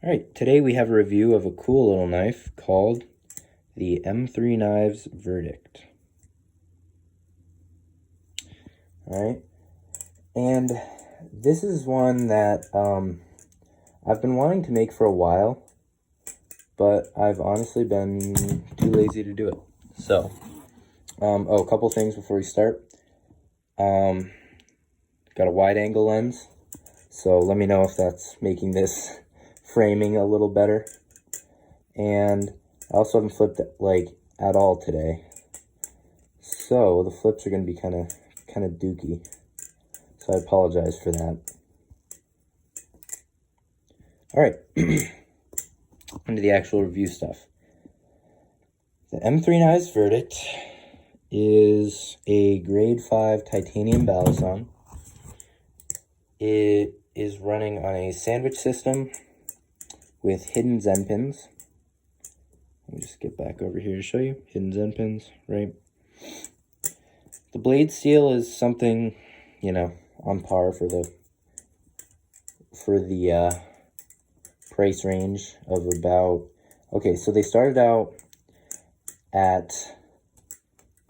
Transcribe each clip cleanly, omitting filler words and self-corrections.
All right, today we have a review of a cool little knife called the Miiiknives Verdict. All right, and this is one that I've been wanting to make for a while, but I've honestly been too lazy to do it. So, a couple things before we start. Got a wide angle lens, so let me know if that's making this framing a little better. And I also haven't flipped at all today, so the flips are going to be kind of dooky, so I apologize for that. All right, into the actual review stuff. The Miiiknives Verdict is a grade 5 titanium Balisong. It is running on a sandwich system with hidden Zen pins. Let me just get back over here to show you. Hidden Zen pins, right? The blade steel is something, on par for the price range of about, okay, so they started out at,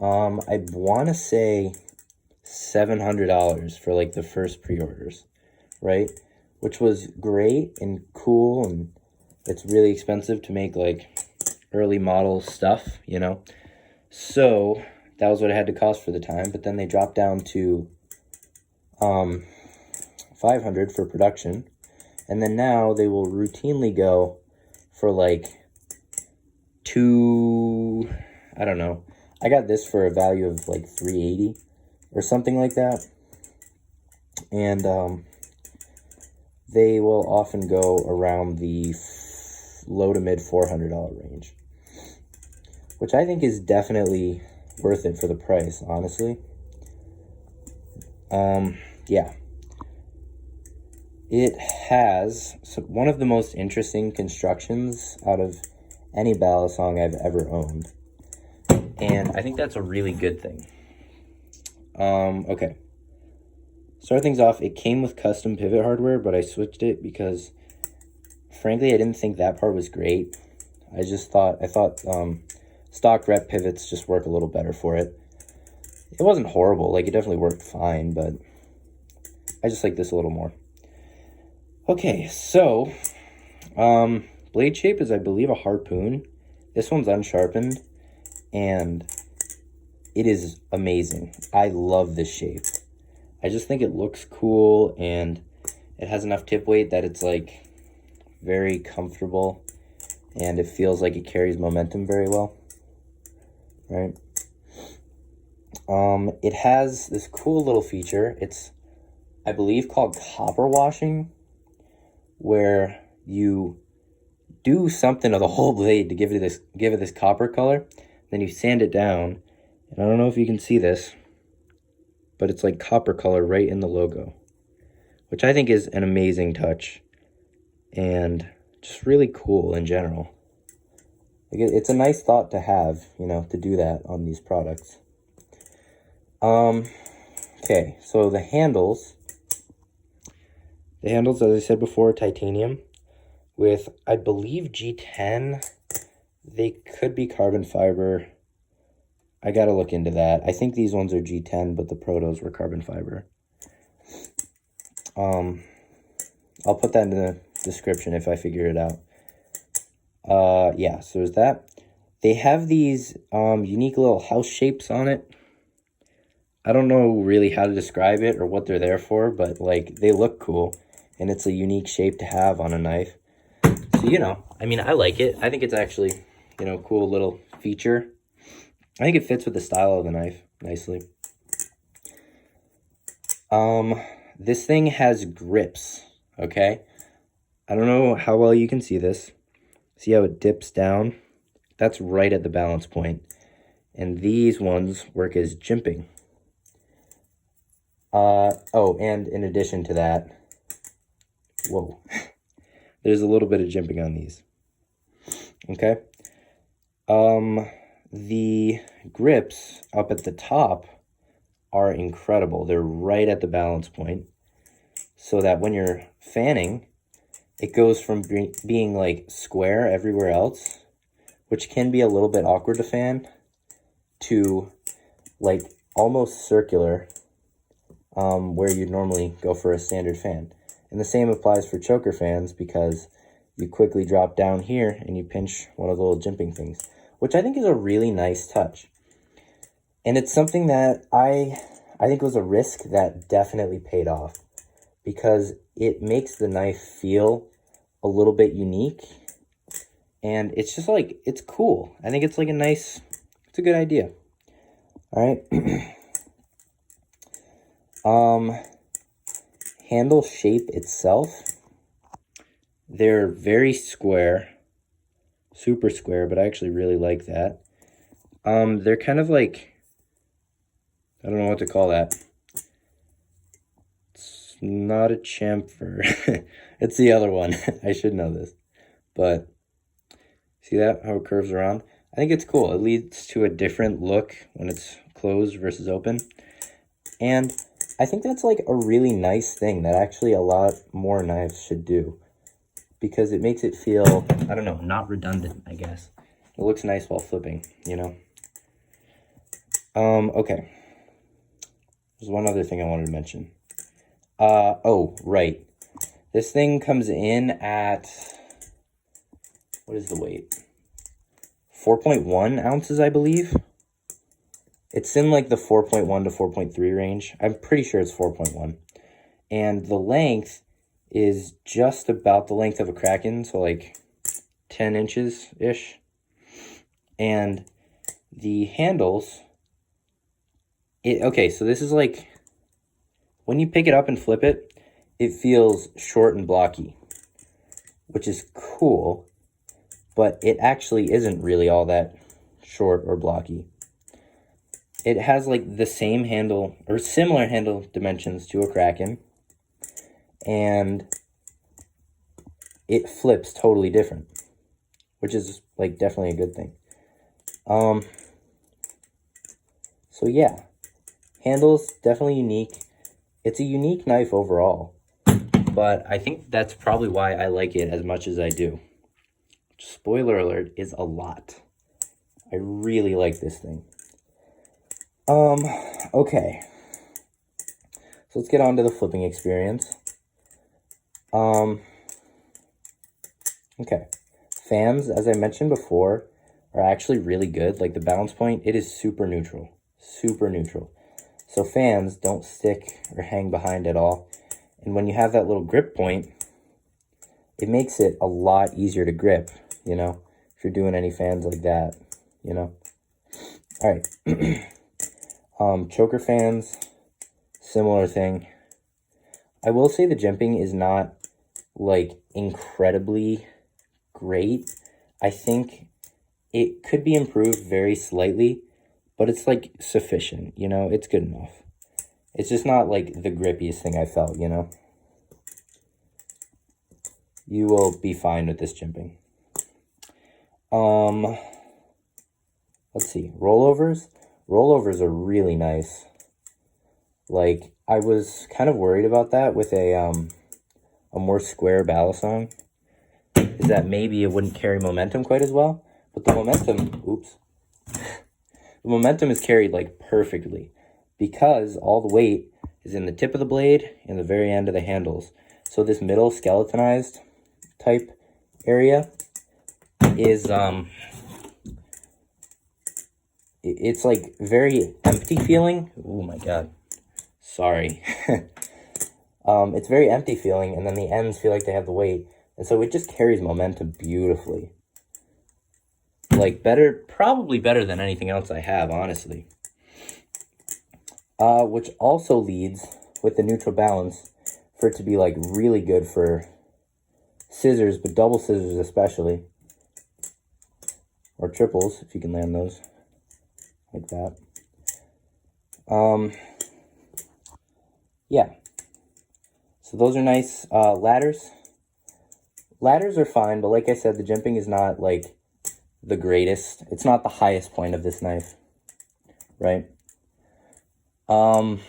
I want to say $700 for the first pre-orders, right? Which was great and cool, and it's really expensive to make early model stuff, So that was what it had to cost for the time, but then they dropped down to $500 for production, and then now they will routinely go for I don't know. I got this for a value of $380 or something like that, and they will often go around the low to mid $400 range, which I think is definitely worth it for the price, honestly. Yeah. It has one of the most interesting constructions out of any Balisong I've ever owned, and I think that's a really good thing. Okay. Start things off, it came with custom pivot hardware, but I switched it because, frankly, I didn't think that part was great. I thought stock rep pivots just work a little better for it. It wasn't horrible, it definitely worked fine, but I just like this a little more. Okay, so, blade shape is, I believe, a harpoon. This one's unsharpened, and it is amazing. I love this shape. I just think it looks cool, and it has enough tip weight that it's very comfortable, and it feels like it carries momentum very well, right? It has this cool little feature. It's, I believe, called copper washing, where you do something to the whole blade to give it this copper color, then you sand it down, and I don't know if you can see this, but it's copper color right in the logo, which I think is an amazing touch and just really cool in general. It's a nice thought to have, to do that on these products. Okay, so the handles, as I said before, titanium with, I believe, G10. They could be carbon fiber. I gotta look into that. I think these ones are G10, but the Protos were carbon fiber. I'll put that in the description if I figure it out. Yeah, so there's that. They have these unique little house shapes on it. I don't know really how to describe it or what they're there for, but they look cool, and it's a unique shape to have on a knife. So, I mean, I like it. I think it's actually, cool little feature. I think it fits with the style of the knife nicely. This thing has grips, okay? I don't know how well you can see this. See how it dips down? That's right at the balance point. And these ones work as jimping. Oh, and in addition to that, whoa, there's a little bit of jimping on these. Okay? The grips up at the top are incredible. They're right at the balance point, so that when you're fanning, it goes from being like square everywhere else, which can be a little bit awkward to fan, to like almost circular, where you'd normally go for a standard fan. And the same applies for choker fans, because you quickly drop down here and you pinch one of the little jimping things, which I think is a really nice touch. And it's something that I think was a risk that definitely paid off, because it makes the knife feel a little bit unique. And it's just like, it's cool. I think it's like it's a good idea. All right. Handle shape itself, they're very square, super square, but I actually really like that. They're kind of like, I don't know what to call that. It's not a chamfer. It's the other one. I should know this. But see that, how it curves around? I think it's cool. It leads to a different look when it's closed versus open. And I think that's like a really nice thing that actually a lot more knives should do, because it makes it feel, I don't know, not redundant, I guess. It looks nice while flipping, you know? Okay. There's one other thing I wanted to mention. Oh, right. This thing comes in at, what is the weight? 4.1 ounces, I believe. It's in like the 4.1 to 4.3 range. I'm pretty sure it's 4.1. And the length is just about the length of a Kraken, so like 10 inches-ish. And the handles, okay, so this is like, when you pick it up and flip it, it feels short and blocky, which is cool, but it actually isn't really all that short or blocky. It has like the same handle or similar handle dimensions to a Kraken, and it flips totally different, which is like definitely a good thing. So yeah, handles definitely unique. It's a unique knife overall, but I think that's probably why I like it as much as I do. Spoiler alert, is a lot. I really like this thing. Okay. So let's get on to the flipping experience. Okay. Fans, as I mentioned before, are actually really good. Like the balance point, it is super neutral. Super neutral. So fans don't stick or hang behind at all. And when you have that little grip point, it makes it a lot easier to grip, you know, if you're doing any fans like that, you know. All right. Choker fans, similar thing. I will say the jimping is not like incredibly great. I think it could be improved very slightly, but it's like sufficient, you know, it's good enough. It's just not like the grippiest thing I felt, you know. You will be fine with this jimping. Let's see, rollovers. Rollovers are really nice. Like, I was kind of worried about that with a more square Balisong, is that maybe it wouldn't carry momentum quite as well, but the momentum, oops, the momentum is carried like perfectly, because all the weight is in the tip of the blade and the very end of the handles. So this middle skeletonized type area is it's like very empty feeling. Oh my god, sorry. It's very empty feeling, and then the ends feel like they have the weight, and so it just carries momentum beautifully. Like probably better than anything else I have, honestly. Which also leads, with the neutral balance, for it to be like really good for scissors, but double scissors especially, or triples if you can land those like that. Yeah, so those are nice. Ladders are fine, but like I said, the jimping is not like the greatest. It's not the highest point of this knife, right? Parabolics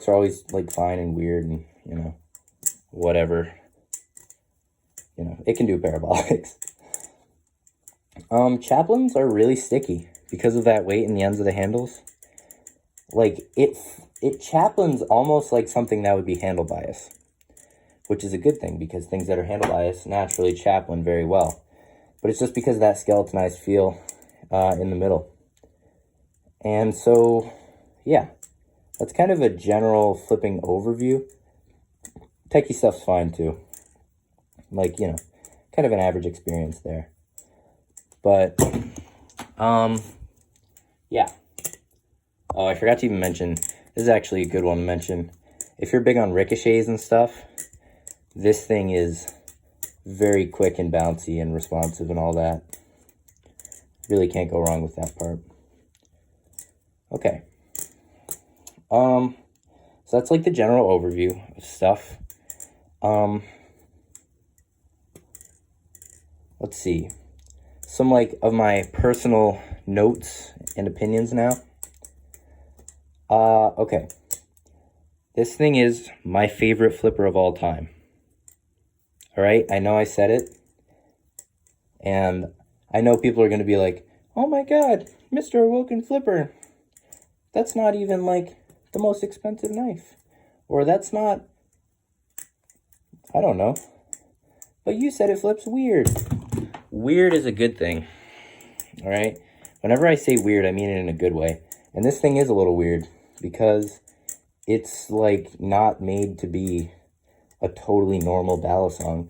are always like fine and weird and, you know, whatever. you know, it can do parabolics. Chaplains are really sticky because of that weight in the ends of the handles. Like, it chaplains almost like something that would be handle bias, which is a good thing because things that are handle bias naturally chaplain very well. But it's just because of that skeletonized feel in the middle. And so, yeah, that's kind of a general flipping overview. Techie stuff's fine too. Like, you know, kind of an average experience there. But, yeah. Oh, I forgot to even mention, this is actually a good one to mention. If you're big on ricochets and stuff, this thing is very quick and bouncy and responsive and all that. Really can't go wrong with that part. Okay. So that's like the general overview of stuff. Let's see. Some like of my personal notes and opinions now. Okay. This thing is my favorite flipper of all time. All right, I know I said it. And I know people are going to be like, oh my God, Mr. Awoken Flipper. That's not even like the most expensive knife. Or that's not, I don't know. But you said it flips weird. Weird is a good thing. All right. Whenever I say weird, I mean it in a good way. And this thing is a little weird because it's like not made to be a totally normal Balisong.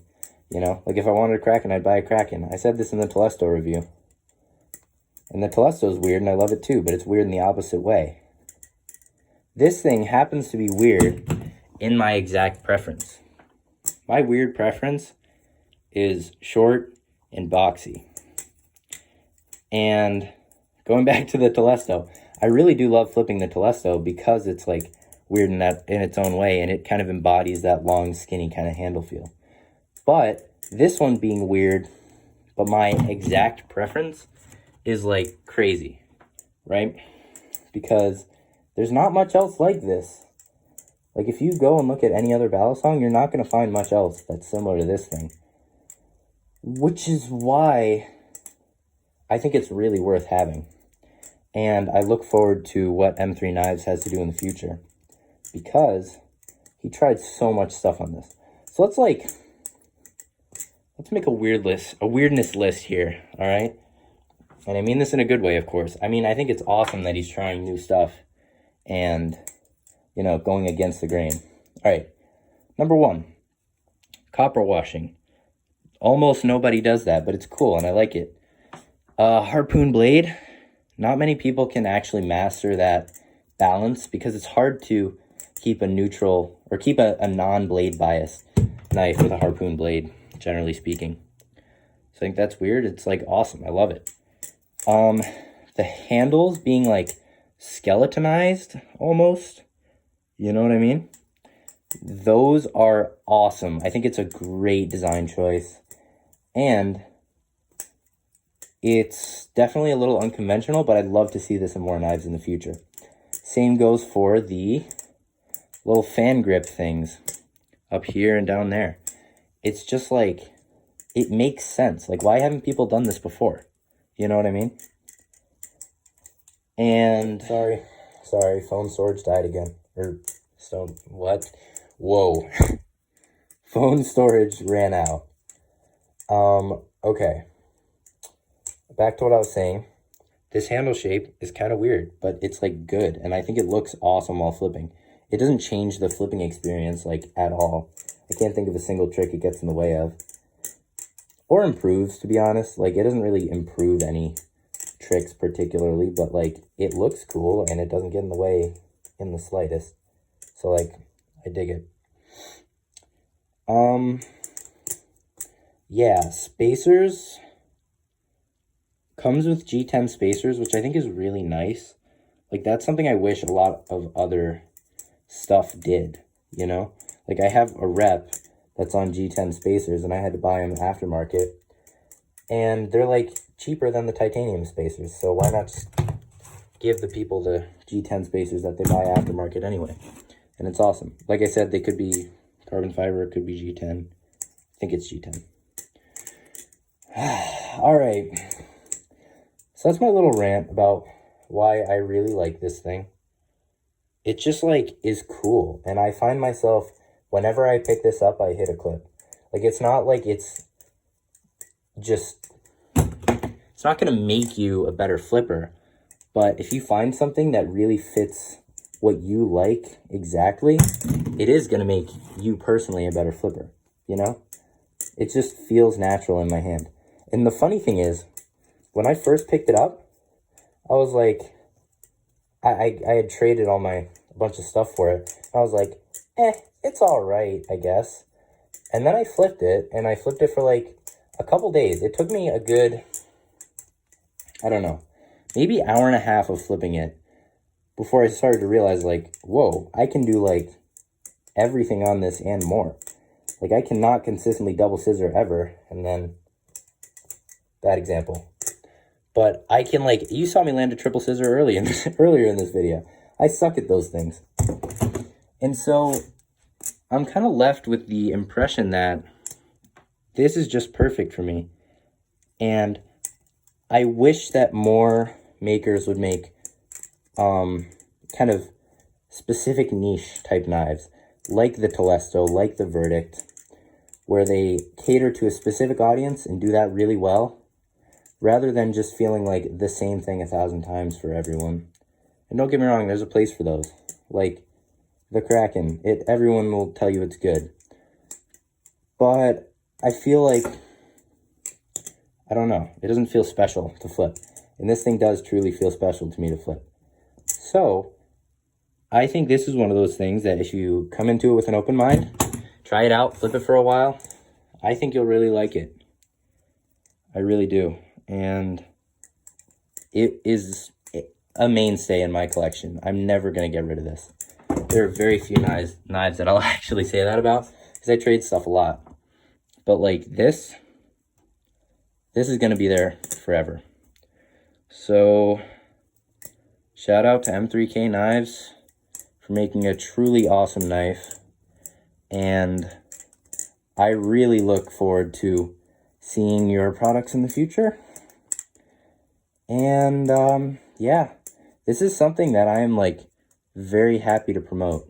You know, like if I wanted a Kraken, I'd buy a Kraken. I said this in the Telesto review. And the Telesto is weird and I love it too, but it's weird in the opposite way. This thing happens to be weird in my exact preference. My weird preference is short and boxy. And going back to the Telesto, I really do love flipping the Telesto because it's like weird in its own way, and it kind of embodies that long, skinny kind of handle feel. But this one being weird, but my exact preference is like crazy, right? Because there's not much else like this. Like if you go and look at any other Balisong, you're not going to find much else that's similar to this thing. Which is why I think it's really worth having. And I look forward to what Miiiknives has to do in the future. Because he tried so much stuff on this. So let's make a weirdness list here, all right? And I mean this in a good way, of course. I mean, I think it's awesome that he's trying new stuff and, you know, going against the grain. All right, number 1, copper washing. Almost nobody does that, but it's cool and I like it. Harpoon blade. Not many people can actually master that balance because it's hard to keep a neutral or keep a non-blade bias knife with a harpoon blade, generally speaking. So I think that's weird. It's like awesome. I love it. The handles being like skeletonized almost, you know what I mean? Those are awesome. I think it's a great design choice. And it's definitely a little unconventional, but I'd love to see this in more knives in the future. Same goes for the little fan grip things up here and down there. It's just like, it makes sense. Like, why haven't people done this before? You know what I mean? And, sorry, phone storage died again. Or, what? Whoa. Phone storage ran out. Okay. Back to what I was saying. This handle shape is kind of weird, but it's like good. And I think it looks awesome while flipping. It doesn't change the flipping experience like at all. I can't think of a single trick it gets in the way of. Or improves, to be honest. Like, it doesn't really improve any tricks particularly, but like, it looks cool and it doesn't get in the way in the slightest. So like, I dig it. Yeah, spacers. Comes with G10 spacers, which I think is really nice. Like, that's something I wish a lot of other stuff did, you know? Like, I have a rep that's on G10 spacers, and I had to buy them aftermarket. And they're, like, cheaper than the titanium spacers, so why not just give the people the G10 spacers that they buy aftermarket anyway? And it's awesome. Like I said, they could be carbon fiber, it could be G10. I think it's G10. All right. So that's my little rant about why I really like this thing. It just like is cool. And I find myself, whenever I pick this up, I hit a clip. Like, it's not like it's not going to make you a better flipper. But if you find something that really fits what you like exactly, it is going to make you personally a better flipper, you know? It just feels natural in my hand. And the funny thing is, when I first picked it up, I was like, I had traded a bunch of stuff for it. I was like, it's all right, I guess. And then I flipped it, and I flipped it for like a couple days. It took me a good, I don't know, maybe hour and a half of flipping it before I started to realize, like, whoa, I can do like everything on this and more. Like, I cannot consistently double scissor ever. And then, bad example. But I can, like, you saw me land a triple scissor earlier in this video. I suck at those things. And so I'm kind of left with the impression that this is just perfect for me. And I wish that more makers would make kind of specific niche type knives, like the Telesto, like the Verdict, where they cater to a specific audience and do that really well, rather than just feeling like the same thing 1,000 times for everyone. And don't get me wrong, there's a place for those. Like the Kraken, everyone will tell you it's good. But I feel like, I don't know, it doesn't feel special to flip. And this thing does truly feel special to me to flip. So I think this is one of those things that if you come into it with an open mind, try it out, flip it for a while, I think you'll really like it. I really do. And it is a mainstay in my collection. I'm never going to get rid of this. There are very few knives that I'll actually say that about, because I trade stuff a lot. But like this is going to be there forever. So shout out to M3K Knives for making a truly awesome knife. And I really look forward to seeing your products in the future. And yeah, this is something that I am like very happy to promote,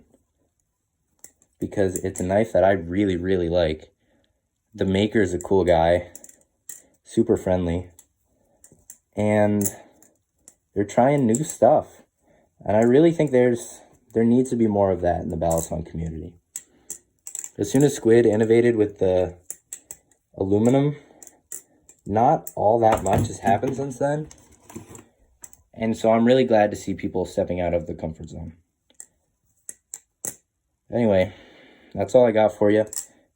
because it's a knife that I really, really like. The maker is a cool guy, super friendly, and they're trying new stuff. And I really think there needs to be more of that in the Balisong community. As soon as Squid innovated with the aluminum, not all that much has happened since then. And so I'm really glad to see people stepping out of the comfort zone. Anyway, that's all I got for you.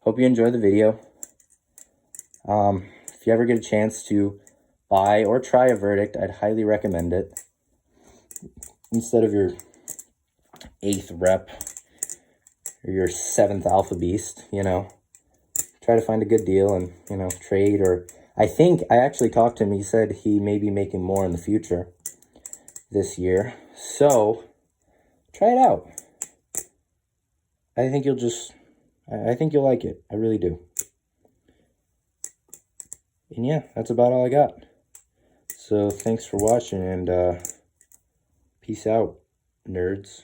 Hope you enjoyed the video. If you ever get a chance to buy or try a Verdict, I'd highly recommend it. Instead of your 8th rep or your 7th Alpha Beast, you know, try to find a good deal and, you know, trade. Or I actually talked to him. He said he may be making more in the future this year. So try it out. I think you'll like it. I really do. And yeah, that's about all I got. So thanks for watching, and peace out, nerds.